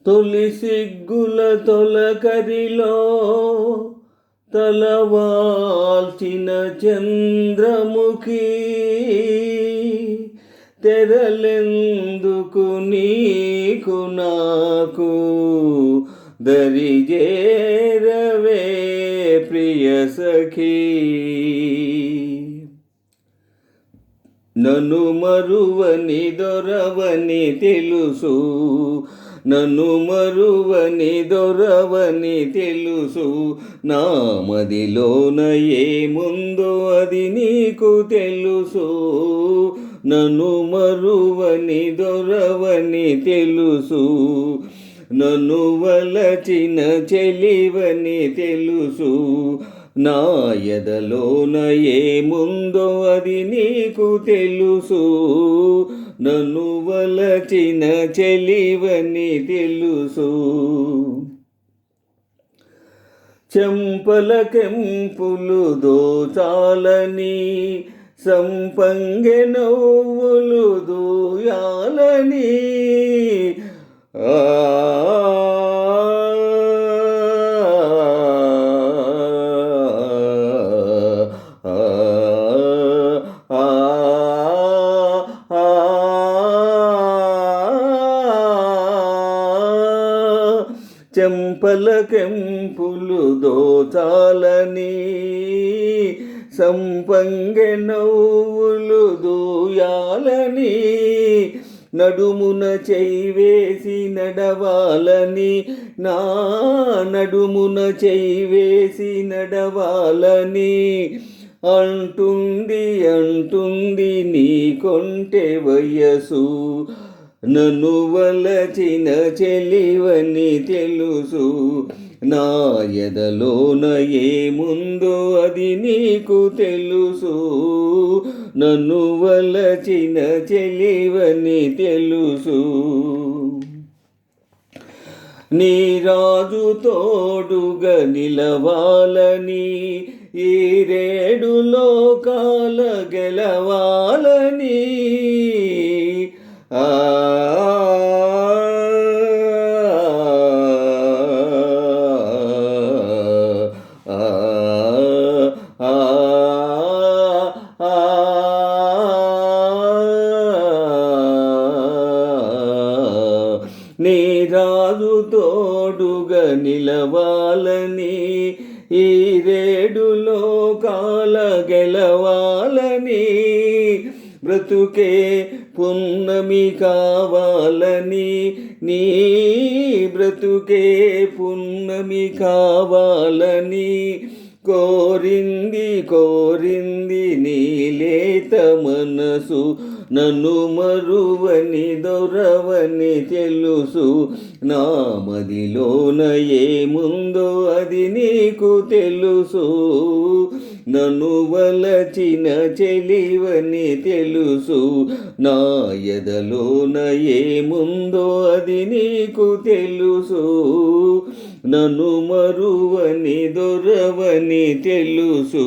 తొలి సిగ్గుల తొలకరిలో తలవాల్చిన చంద్రముఖి తెరలెందుకు నీకు నాకు దరిజేరవే ప్రియ సఖీ. నన్ను మరువని దొరవని తెలుసు, నన్ను మరువని దొరవని తెలుసు, నా మదిలోన ఏముందో అది నీకు తెలుసు. నన్ను మరువని దొరవని తెలుసు, నన్ను వలచిన చెలివని తెలుసు, నా ఎదలోన ఏముందో అది నీకు తెలుసు. నన్ను వలచిన చెలివని తెలుసు. చెంపల కెంపులు దోచాలని, సంపంగె నవ్వులు దూయాలని, చెంపల కెంపులు దోచాలని, సంపంగె నవ్వులు దూయాలని, నడుమున చేయివేసి నడవాలని, నా నడుమున చేయివేసి నడవాలని, అంటుంది అంటుంది నీ కొంటె వయసు. నన్ను వలచిన చెలివని తెలుసు, నా ఎదలోన ఏముందో అది నీకు తెలుసు. నన్ను వలచిన చెలివని తెలుసు. నీ రాజు తోడుగా నిలవాలని, ఈ రేడు లోకాల గెలవాలని, నీ రాజు తోడుగా నిలవాలని, ఈ రేడు లోకాల గెలవాలని, బ్రతుకే పున్నమి కావాలని, నీ బ్రతుకే పున్నమి కావాలని, కోరింది కోరింది నీలేత మనసు. నన్ను మరువని దొరవని తెలుసు, నా మదిలోన ఏముందో అది నీకు తెలుసు. నన్ను వలచిన చెలివని తెలుసు, నా ఎదలోన ఏముందో అది నీకు తెలుసు. నన్ను మరువని దొరవని తెలుసు.